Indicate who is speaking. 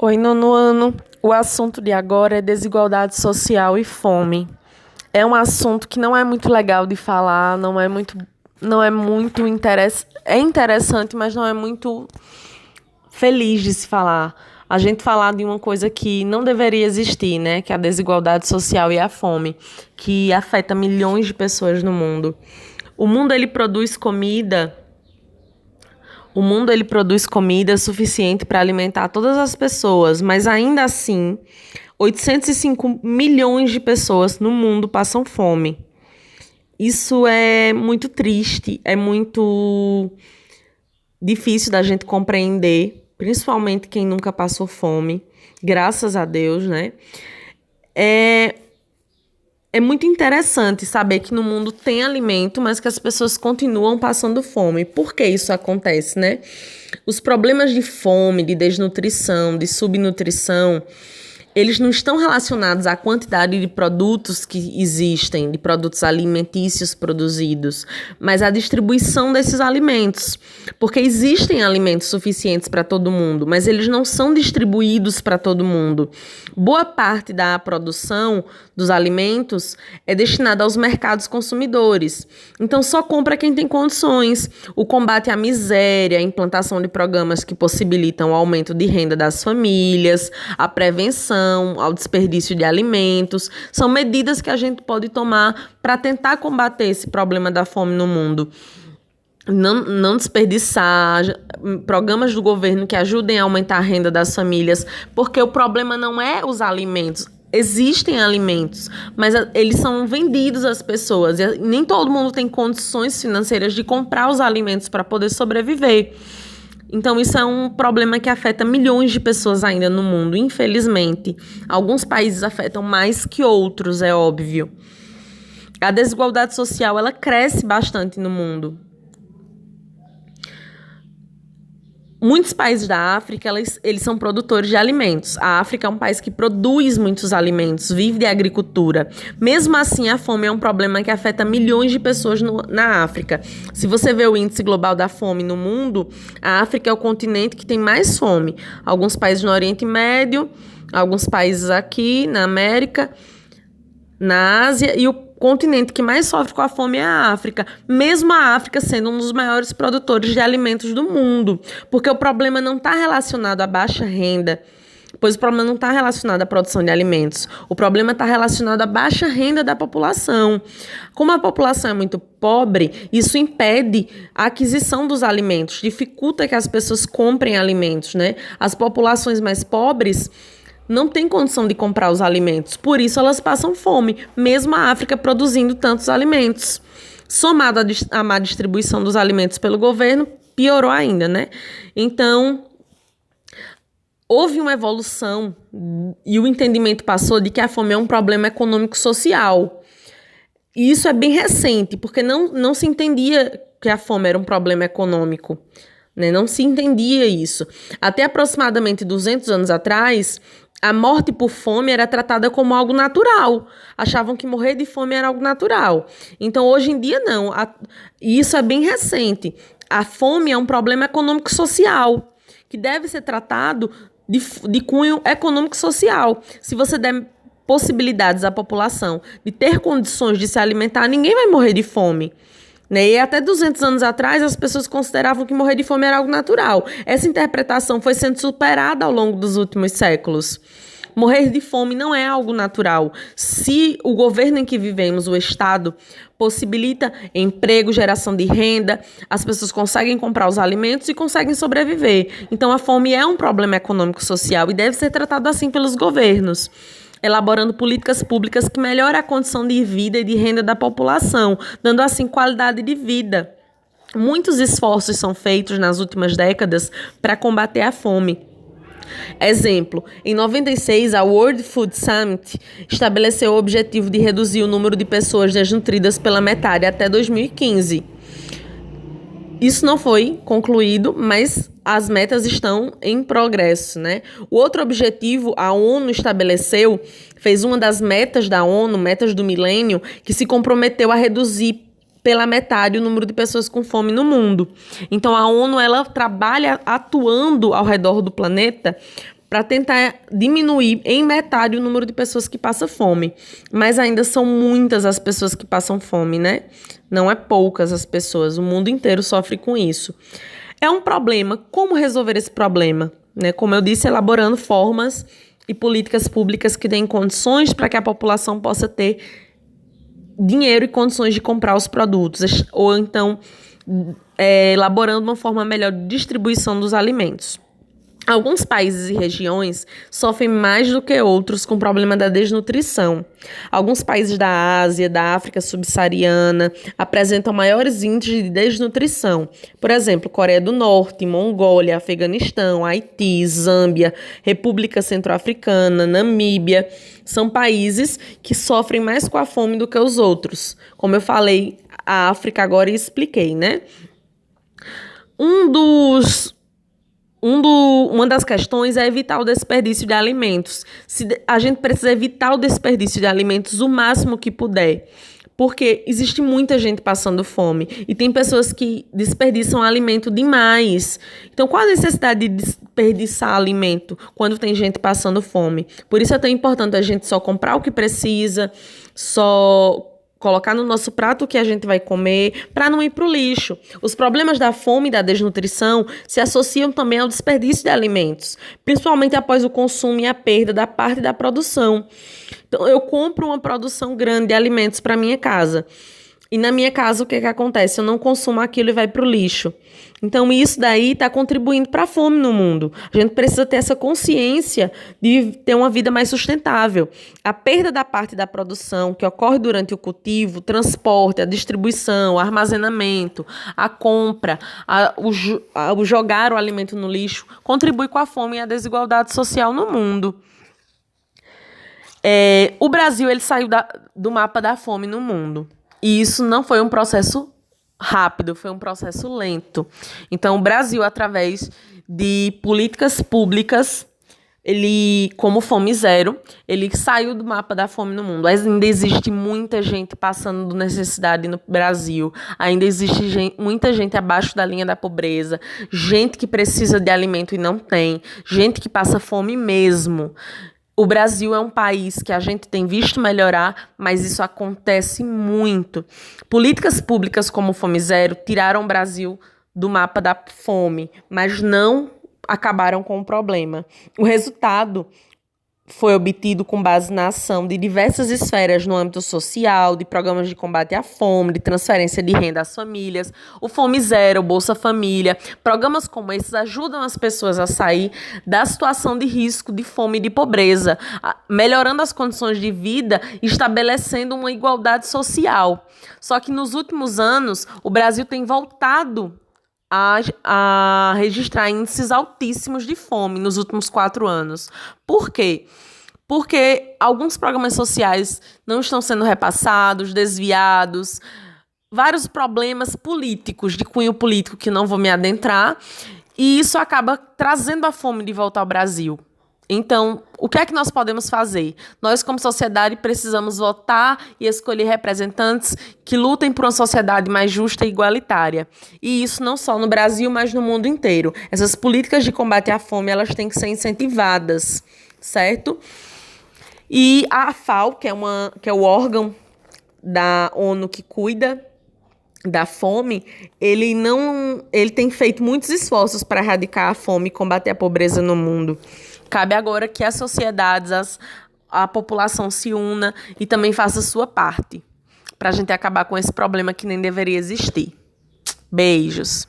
Speaker 1: Oi, nono ano. O assunto de agora é desigualdade social e fome. É um assunto que não é muito legal de falar, não é muito é interessante, mas não é muito feliz de se falar. A gente falar de uma coisa que não deveria existir, né? Que é a desigualdade social e a fome, que afeta milhões de pessoas no mundo. O mundo ele produz comida O mundo ele produz comida suficiente para alimentar todas as pessoas, mas ainda assim, 805 milhões de pessoas no mundo passam fome. Isso é muito triste, é muito difícil da gente compreender, principalmente quem nunca passou fome, graças a Deus, né? É, é muito interessante saber que no mundo tem alimento, mas que as pessoas continuam passando fome. Por que isso acontece, né? Os problemas de fome, de desnutrição, de subnutrição, eles não estão relacionados à quantidade de produtos que existem, de produtos alimentícios produzidos, mas à distribuição desses alimentos. Porque existem alimentos suficientes para todo mundo, mas eles não são distribuídos para todo mundo. Boa parte da produção dos alimentos é destinada aos mercados consumidores. Então, só compra quem tem condições. O combate à miséria, a implantação de programas que possibilitam o aumento de renda das famílias, a prevenção ao desperdício de alimentos, são medidas que a gente pode tomar para tentar combater esse problema da fome no mundo. Não desperdiçar, programas do governo que ajudem a aumentar a renda das famílias, porque o problema não é os alimentos. Existem alimentos, mas eles são vendidos às pessoas e nem todo mundo tem condições financeiras de comprar os alimentos para poder sobreviver. Então, isso é um problema que afeta milhões de pessoas ainda no mundo, infelizmente. Alguns países afetam mais que outros, é óbvio. A desigualdade social, ela cresce bastante no mundo. Muitos países da África, eles são produtores de alimentos. A África é um país que produz muitos alimentos, vive de agricultura. Mesmo assim, a fome é um problema que afeta milhões de pessoas na África. Se você vê o índice global da fome no mundo, a África é o continente que tem mais fome. Alguns países no Oriente Médio, alguns países aqui na América, na Ásia, e o continente que mais sofre com a fome é a África, mesmo a África sendo um dos maiores produtores de alimentos do mundo, porque o problema não está relacionado à baixa renda, pois o problema não está relacionado à produção de alimentos, o problema está relacionado à baixa renda da população. Como a população é muito pobre, isso impede a aquisição dos alimentos, dificulta que as pessoas comprem alimentos, né? As populações mais pobres não tem condição de comprar os alimentos, por isso elas passam fome, mesmo a África produzindo tantos alimentos. Somado à má distribuição dos alimentos pelo governo, piorou ainda, né? Então, houve uma evolução e o entendimento passou de que a fome é um problema econômico-social. E isso é bem recente, porque não se entendia que a fome era um problema econômico, né? Não se entendia isso. Até aproximadamente 200 anos atrás, a morte por fome era tratada como algo natural. Achavam que morrer de fome era algo natural. Então, hoje em dia, não. E isso é bem recente. A fome é um problema econômico-social, que deve ser tratado de cunho econômico-social. Se você der possibilidades à população de ter condições de se alimentar, ninguém vai morrer de fome. E até 200 anos atrás, as pessoas consideravam que morrer de fome era algo natural. Essa interpretação foi sendo superada ao longo dos últimos séculos. Morrer de fome não é algo natural. Se o governo em que vivemos, o Estado, possibilita emprego, geração de renda, as pessoas conseguem comprar os alimentos e conseguem sobreviver. Então, a fome é um problema econômico-social e deve ser tratado assim pelos governos, elaborando políticas públicas que melhorem a condição de vida e de renda da população, dando assim qualidade de vida. Muitos esforços são feitos nas últimas décadas para combater a fome. Exemplo, em 96, a World Food Summit estabeleceu o objetivo de reduzir o número de pessoas desnutridas pela metade até 2015. Isso não foi concluído, mas as metas estão em progresso, né? O outro objetivo, a ONU estabeleceu, fez uma das metas da ONU, metas do milênio, que se comprometeu a reduzir pela metade o número de pessoas com fome no mundo. Então, a ONU, ela trabalha atuando ao redor do planeta para tentar diminuir em metade o número de pessoas que passam fome. Mas ainda são muitas as pessoas que passam fome, né? Não é poucas as pessoas, o mundo inteiro sofre com isso. É um problema. Como resolver esse problema? Né? Como eu disse, elaborando formas e políticas públicas que deem condições para que a população possa ter dinheiro e condições de comprar os produtos, ou então elaborando uma forma melhor de distribuição dos alimentos. Alguns países e regiões sofrem mais do que outros com o problema da desnutrição. Alguns países da Ásia, da África subsaariana, apresentam maiores índices de desnutrição. Por exemplo, Coreia do Norte, Mongólia, Afeganistão, Haiti, Zâmbia, República Centro-Africana, Namíbia. São países que sofrem mais com a fome do que os outros. Como eu falei, a África agora e expliquei, né? Uma das questões é evitar o desperdício de alimentos. A gente precisa evitar o desperdício de alimentos o máximo que puder, porque existe muita gente passando fome e tem pessoas que desperdiçam alimento demais. Então, qual a necessidade de desperdiçar alimento quando tem gente passando fome? Por isso é tão importante a gente só comprar o que precisa, só colocar no nosso prato o que a gente vai comer, para não ir para o lixo. Os problemas da fome e da desnutrição se associam também ao desperdício de alimentos, principalmente após o consumo e a perda da parte da produção. Então, eu compro uma produção grande de alimentos para minha casa. E na minha casa, o que acontece? Eu não consumo aquilo e vai para o lixo. Então, isso daí está contribuindo para a fome no mundo. A gente precisa ter essa consciência de ter uma vida mais sustentável. A perda da parte da produção que ocorre durante o cultivo, o transporte, a distribuição, o armazenamento, a compra, o jogar o alimento no lixo, contribui com a fome e a desigualdade social no mundo. O Brasil ele saiu do mapa da fome no mundo. E isso não foi um processo rápido, foi um processo lento. Então, o Brasil, através de políticas públicas, como Fome Zero, ele saiu do mapa da fome no mundo. Ainda existe muita gente passando necessidade no Brasil. Ainda existe muita gente abaixo da linha da pobreza. Gente que precisa de alimento e não tem. Gente que passa fome mesmo. O Brasil é um país que a gente tem visto melhorar, mas isso acontece muito. Políticas públicas como o Fome Zero tiraram o Brasil do mapa da fome, mas não acabaram com o problema. O resultado foi obtido com base na ação de diversas esferas no âmbito social, de programas de combate à fome, de transferência de renda às famílias, o Fome Zero, o Bolsa Família. Programas como esses ajudam as pessoas a sair da situação de risco de fome e de pobreza, melhorando as condições de vida e estabelecendo uma igualdade social. Só que nos últimos anos, o Brasil tem voltado a registrar índices altíssimos de fome nos últimos 4 anos. Por quê? Porque alguns programas sociais não estão sendo repassados, desviados, vários problemas políticos, de cunho político que não vou me adentrar, e isso acaba trazendo a fome de volta ao Brasil. Então, o que é que nós podemos fazer? Nós, como sociedade, precisamos votar e escolher representantes que lutem por uma sociedade mais justa e igualitária. E isso não só no Brasil, mas no mundo inteiro. Essas políticas de combate à fome, elas têm que ser incentivadas, certo? E a FAO, que é o órgão da ONU que cuida da fome, ele tem feito muitos esforços para erradicar a fome e combater a pobreza no mundo. Cabe agora que as sociedades, a população se una e também faça a sua parte, para a gente acabar com esse problema que nem deveria existir. Beijos.